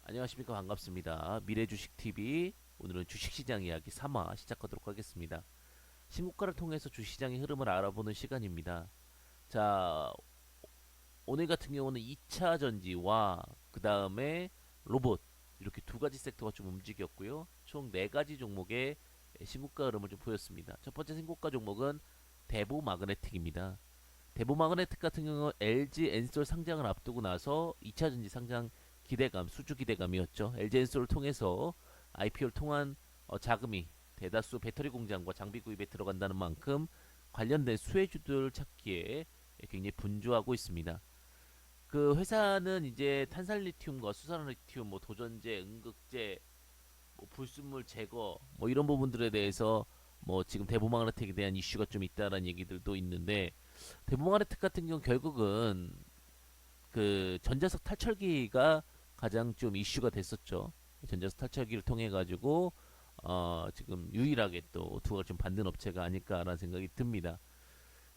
안녕하십니까. 반갑습니다. 미래주식TV 오늘은 주식시장 이야기 3화 시작하도록 하겠습니다. 신고가를 통해서 주시장의 흐름을 알아보는 시간입니다. 자, 오늘 같은 경우는 2차 전지와 그 다음에 로봇 이렇게 두 가지 섹터가 좀 움직였고요. 총 4가지 종목의 신고가 흐름을 좀 보였습니다. 첫 번째 신고가 종목은 대보 마그네틱입니다. 대보 마그네틱 같은 경우는 LG 엔솔 상장을 앞두고 나서 2차 전지 상장 기대감, 수주 기대감이었죠. LG 엔솔을 통해서 IPO를 통한 자금이 대다수 배터리 공장과 장비 구입에 들어간다는 만큼 관련된 수혜주들 찾기에 굉장히 분주하고 있습니다. 그 회사는 이제 탄산 리튬과 수산 리튬, 뭐 도전제, 응급제, 뭐 불순물 제거, 뭐 이런 부분들에 대해서 뭐 지금 대보마그네틱에 대한 이슈가 좀 있다라는 얘기들도 있는데 대보마그네틱 같은 경우 결국은 그 전자석 탈철기가 가장 좀 이슈가 됐었죠. 전자석 탈철기를 통해 가지고 지금 유일하게 또 두각을 좀 받는 업체가 아닐까라는 생각이 듭니다.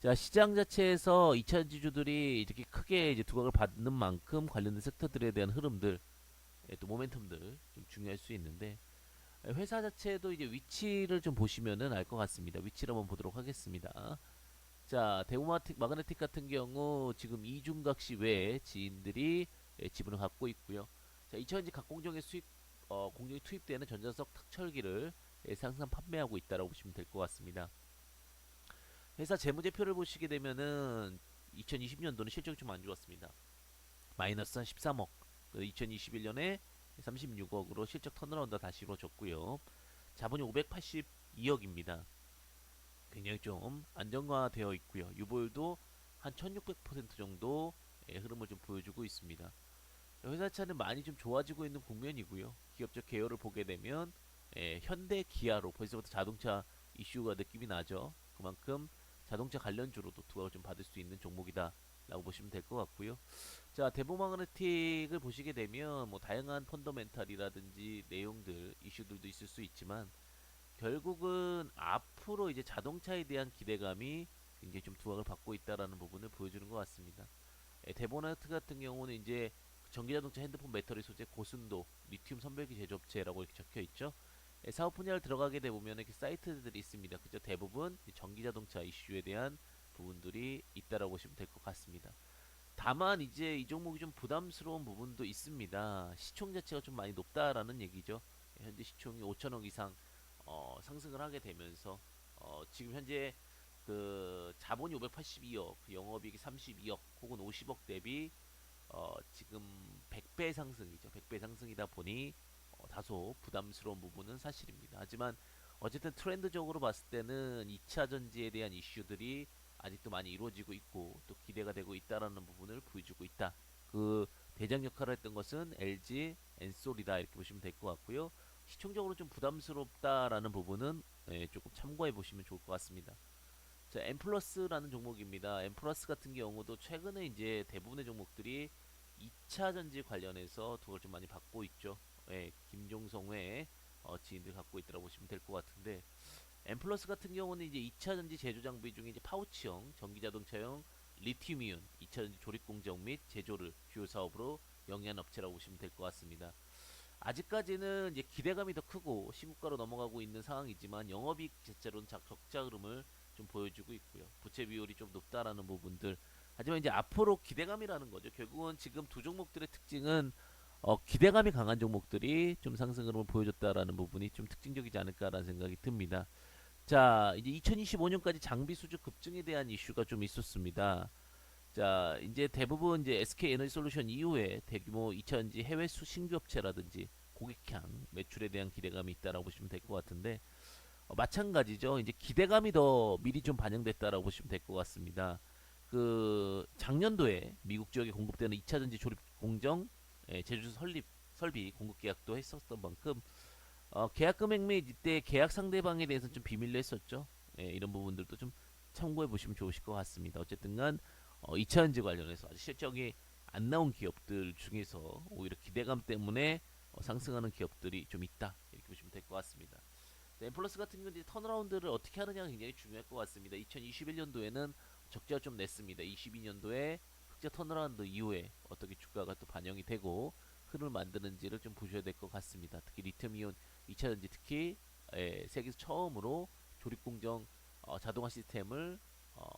자, 시장 자체에서 2차 지주들이 이렇게 크게 이제 두각을 받는 만큼 관련된 섹터들에 대한 흐름들, 또 모멘텀들 좀 중요할 수 있는데 회사 자체도 이제 위치를 좀 보시면은 알 것 같습니다. 위치를 한번 보도록 하겠습니다. 자, 대우마틱 마그네틱 같은 경우 지금 이중각시 외에 지인들이 지분을 갖고 있고요. 자, 2000지 각 공정에 공정에 투입되는 전자석 탁철기를 상상 판매하고 있다라고 보시면 될 것 같습니다. 회사 재무제표를 보시게 되면은 2020년도는 실적이 좀 안 좋았습니다. 마이너스 한 13억. 2021년에 36억으로 실적 턴어라운드 다시 이루어졌고요. 자본이 582억입니다. 굉장히 좀 안정화되어 있고요. 유보율도 한 1600% 정도 흐름을 좀 보여주고 있습니다. 회사 차는 많이 좀 좋아지고 있는 국면이고요. 기업적 개요를 보게 되면 현대 기아로 벌써부터 자동차 이슈가 느낌이 나죠. 그만큼 자동차 관련주로도 투각을 좀 받을 수 있는 종목이다 라고 보시면 될 것 같고요. 자, 대보마그네틱을 보시게 되면 뭐 다양한 펀더멘탈이라든지 내용들 이슈들도 있을 수 있지만 결국은 앞으로 이제 자동차에 대한 기대감이 굉장히 좀 두각을 받고 있다라는 부분을 보여주는 것 같습니다. 데보나트 같은 경우는 이제 전기자동차 핸드폰 배터리 소재 고순도 리튬 선별기 제조업체라고 이렇게 적혀 있죠. 사업 분야를 들어가게 되면 이렇게 사이트들이 있습니다. 그죠? 대부분 전기자동차 이슈에 대한 부분들이 있다라고 보시면 될 것 같습니다. 다만 이제 이 종목이 좀 부담스러운 부분도 있습니다. 시총 자체가 좀 많이 높다라는 얘기죠. 현재 시총이 5천억 이상 상승을 하게 되면서 지금 현재 그 자본이 582억, 영업이익이 32억 혹은 50억 대비 지금 100배 상승이죠. 100배 상승이다 보니 다소 부담스러운 부분은 사실입니다. 하지만 어쨌든 트렌드적으로 봤을 때는 2차 전지에 대한 이슈들이 아직도 많이 이루어지고 있고 또 기대가 되고 있다라는 부분을 보여주고 있다. 그 대장 역할을 했던 것은 LG, 엔솔이다 이렇게 보시면 될 것 같고요. 시총적으로 좀 부담스럽다라는 부분은 조금 참고해 보시면 좋을 것 같습니다. 자, 엠플러스라는 종목입니다. 엠플러스 같은 경우도 최근에 이제 대부분의 종목들이 2차 전지 관련해서 도움을 좀 많이 받고 있죠. 김종성 외에 지인들 갖고 있다고 보시면 될 것 같은데 엠플러스 같은 경우는 이제 2차 전지 제조 장비 중에 이제 파우치형, 전기 자동차용, 리튬이온, 2차 전지 조립 공정 및 제조를 주요 사업으로 영위한 업체라고 보시면 될 것 같습니다. 아직까지는 이제 기대감이 더 크고 시국가로 넘어가고 있는 상황이지만 영업이익 자체로는 적자 흐름을 좀 보여주고 있고요. 부채 비율이 좀 높다라는 부분들. 하지만 이제 앞으로 기대감이라는 거죠. 결국은 지금 두 종목들의 특징은 기대감이 강한 종목들이 좀 상승 흐름을 보여줬다라는 부분이 좀 특징적이지 않을까라는 생각이 듭니다. 자, 이제 2025년까지 장비 수주 급증에 대한 이슈가 좀 있었습니다. 자, 이제 대부분 이제 SK 에너지 솔루션 이후에 대규모 2차전지 해외 수신규 업체라든지 고객향 매출에 대한 기대감이 있다라고 보시면 될 것 같은데 마찬가지죠. 이제 기대감이 더 미리 좀 반영됐다라고 보시면 될 것 같습니다. 그 작년도에 미국 지역에 공급되는 2차전지 조립 공정 제조 설비 공급 계약도 했었던 만큼 계약 금액 및 이때 계약 상대방에 대해서는 좀 비밀로 했었죠. 이런 부분들도 좀 참고해 보시면 좋으실 것 같습니다. 어쨌든간 2차전지 관련해서 아직 실적이 안 나온 기업들 중에서 오히려 기대감 때문에 상승하는 기업들이 좀 있다 이렇게 보시면 될 것 같습니다. 엠플러스 같은 경우는 턴어라운드를 어떻게 하느냐가 굉장히 중요할 것 같습니다. 2021년도에는 적자를 좀 냈습니다. 22년도에 흑자 턴어라운드 이후에 어떻게 주가가 또 반영이 되고 흐름을 만드는지를 좀 보셔야 될 것 같습니다. 특히 리튬이온 2차전지 특히 세계에서 처음으로 조립공정 자동화 시스템을 어,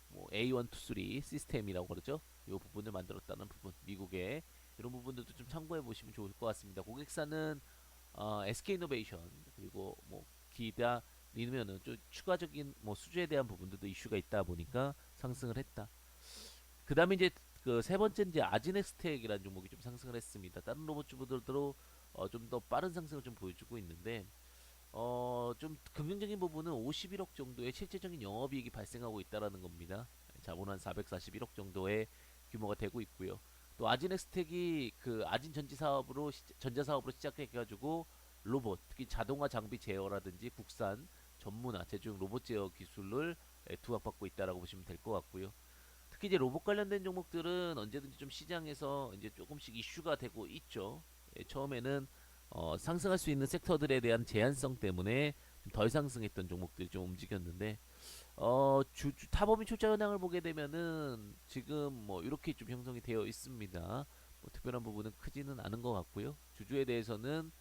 뭐 A1, 2, 3 시스템이라고 그러죠. 이 부분을 만들었다는 부분, 미국의 이런 부분들도 좀 참고해 보시면 좋을 것 같습니다. 고객사는 SK이노베이션 그리고 뭐 기다 리면은 좀 추가적인 뭐 수주에 대한 부분들도 이슈가 있다 보니까 상승을 했다. 그 다음에 이제 그 세 번째 이제 아지넥스텍이라는 종목이 좀 상승을 했습니다. 다른 로봇 주부들도 좀 더 빠른 상승을 좀 보여주고 있는데 좀 긍정적인 부분은 51억 정도의 실질적인 영업이익이 발생하고 있다라는 겁니다. 자본 한 441억 정도의 규모가 되고 있고요. 또 아진엑스텍이 그 아진 전자 사업으로 시작해가지고 로봇, 특히 자동화 장비 제어라든지 국산 전문화 제조용 로봇 제어 기술을 투합받고 있다라고 보시면 될 것 같고요. 특히 이제 로봇 관련된 종목들은 언제든지 좀 시장에서 이제 조금씩 이슈가 되고 있죠. 처음에는 상승할 수 있는 섹터들에 대한 제한성 때문에 덜 상승했던 종목들이 좀 움직였는데 타법인 출자 현황을 보게 되면은 지금 뭐 이렇게 좀 형성이 되어 있습니다. 뭐 특별한 부분은 크지는 않은 것 같고요. 주주에 대해서는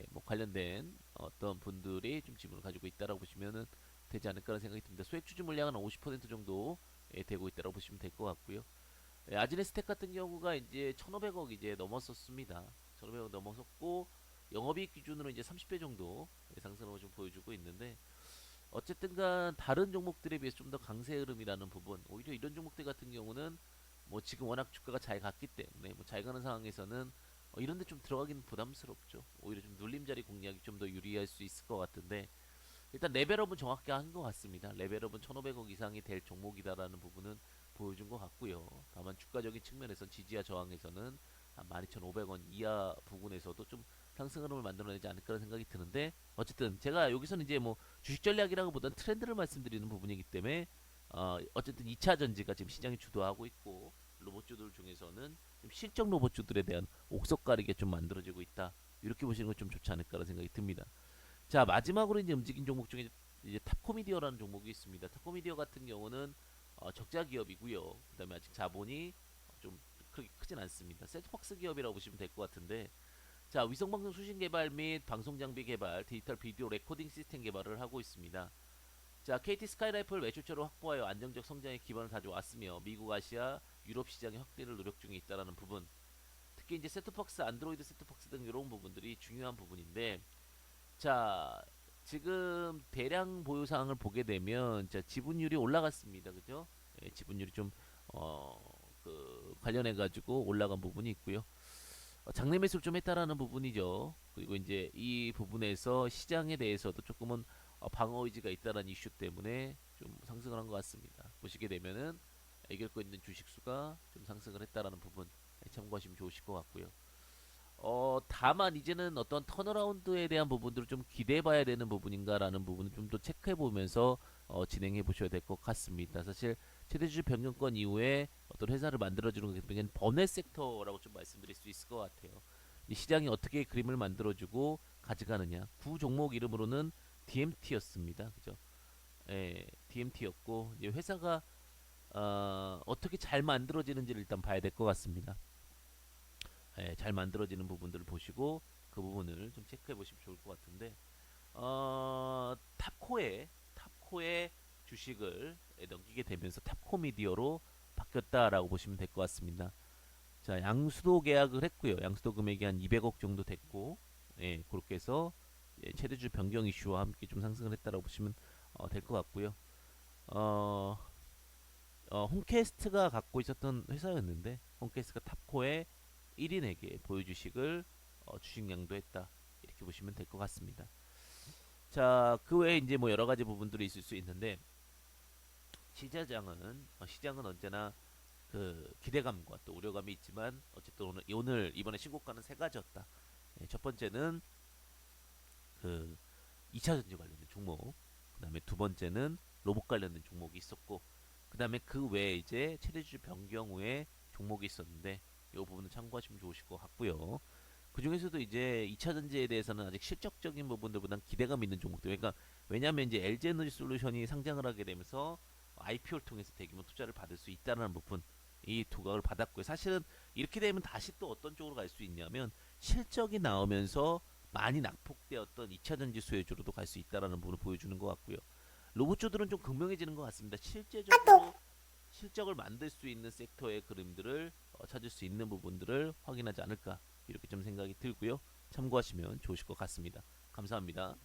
뭐 관련된 어떤 분들이 좀 지분을 가지고 있다라고 보시면은 되지 않을까라는 생각이 듭니다. 소액 추진 물량은 50% 정도 되고 있다라고 보시면 될 것 같고요. 아지네스텍 같은 경우가 이제 1,500억 이제 넘었었습니다. 1,500억 넘었었고 영업이익 기준으로 이제 30배 정도 상승을 좀 보여주고 있는데 어쨌든간 다른 종목들에 비해서 좀 더 강세 흐름이라는 부분 오히려 이런 종목들 같은 경우는 뭐 지금 워낙 주가가 잘 갔기 때문에 뭐 잘 가는 상황에서는 이런데 좀 들어가기는 부담스럽죠. 오히려 좀 눌림자리 공략이 좀 더 유리할 수 있을 것 같은데 일단 레벨업은 정확히 한 것 같습니다. 레벨업은 1,500억 이상이 될 종목이다라는 부분은 보여준 것 같고요. 다만 주가적인 측면에서 지지와 저항에서는 한 12,500원 이하 부근에서도 좀 상승 흐름을 만들어내지 않을까라는 생각이 드는데 어쨌든 제가 여기서는 이제 뭐 주식 전략이라기보다는 트렌드를 말씀드리는 부분이기 때문에 어쨌든 2차 전지가 지금 시장이 주도하고 있고 로봇주들 중에서는 좀 실적 로봇주들에 대한 옥석 가리게 좀 만들어지고 있다. 이렇게 보시는 건 좀 좋지 않을까라는 생각이 듭니다. 자 마지막으로 이제 움직인 종목 중에 이제 탑코미디어라는 종목이 있습니다. 탑코미디어 같은 경우는 적자 기업이고요. 그다음에 아직 자본이 좀 크게 크진 않습니다. 셋박스 기업이라고 보시면 될 것 같은데 자 위성방송 수신 개발 및 방송 장비 개발, 디지털 비디오 레코딩 시스템 개발을 하고 있습니다. 자 KT 스카이라이플 매출처를 확보하여 안정적 성장의 기반을 다져왔으며 미국, 아시아, 유럽 시장의 확대를 노력 중에 있다라는 부분. 특히 이제 세트박스, 안드로이드 세트박스 등 이런 부분들이 중요한 부분인데 자, 지금 대량 보유 사항을 보게 되면 자, 지분율이 올라갔습니다. 그죠? 지분율이 좀 관련해 가지고 올라간 부분이 있고요. 장내 매수를 좀 했다라는 부분이죠. 그리고 이제 이 부분에서 시장에 대해서도 조금은 방어 의지가 있다라는 이슈 때문에 좀 상승을 한 것 같습니다. 보시게 되면은 애결고 있는 주식 수가 좀 상승을 했다라는 부분 참고하시면 좋으실 것 같고요. 다만 이제는 어떤 턴어라운드에 대한 부분들을 좀 기대해 봐야 되는 부분인가라는 부분을 좀 더 체크해 보면서 진행해 보셔야 될 것 같습니다. 사실 최대주주 변경권 이후에 어떤 회사를 만들어주는 게 번외 섹터라고 좀 말씀드릴 수 있을 것 같아요. 이 시장이 어떻게 그림을 만들어주고 가져가느냐. 구 종목 이름으로는 DMT였습니다. 그죠? 예, DMT였고 이제 회사가 어떻게 잘 만들어지는지를 일단 봐야 될 것 같습니다. 잘 만들어지는 부분들을 보시고 그 부분을 좀 체크해 보시면 좋을 것 같은데 탑코의 주식을 넘기게 되면서 탑코 미디어로 바뀌었다라고 보시면 될 것 같습니다. 자 양수도 계약을 했고요. 양수도 금액이 한 200억 정도 됐고 그렇게 해서 최대주 변경 이슈와 함께 좀 상승을 했다라고 보시면 될 것 같고요. 어, 홈캐스트가 갖고 있었던 회사였는데 홈캐스트가 탑코에 1인에게 보유주식을 주식 양도했다 이렇게 보시면 될 것 같습니다. 자, 그 외에 이제 뭐 여러 가지 부분들이 있을 수 있는데 시장은 언제나 그 기대감과 또 우려감이 있지만 어쨌든 오늘 이번에 신고가는 세 가지였다. 첫 번째는 그 2차 전지 관련된 종목, 그다음에 두 번째는 로봇 관련된 종목이 있었고, 그다음에 그 외에 이제 최대주주 변경 후에 종목이 있었는데 이 부분은 참고하시면 좋으실 것 같고요. 그 중에서도 이제 2차 전지에 대해서는 아직 실적적인 부분들보다는 기대감 있는 종목들. 그러니까 왜냐하면 이제 LG 에너지 솔루션이 상장을 하게 되면서 IPO를 통해서 대규모 투자를 받을 수 있다는 부분. 이 두각을 받았고요. 사실은 이렇게 되면 다시 또 어떤 쪽으로 갈 수 있냐면 실적이 나오면서 많이 낙폭되었던 2차전지 수혜주로도 갈 수 있다라는 부분을 보여주는 것 같고요. 로봇주들은 좀 극명해지는 것 같습니다. 실제적으로 실적을 만들 수 있는 섹터의 그림들을 찾을 수 있는 부분들을 확인하지 않을까 이렇게 좀 생각이 들고요. 참고하시면 좋으실 것 같습니다. 감사합니다.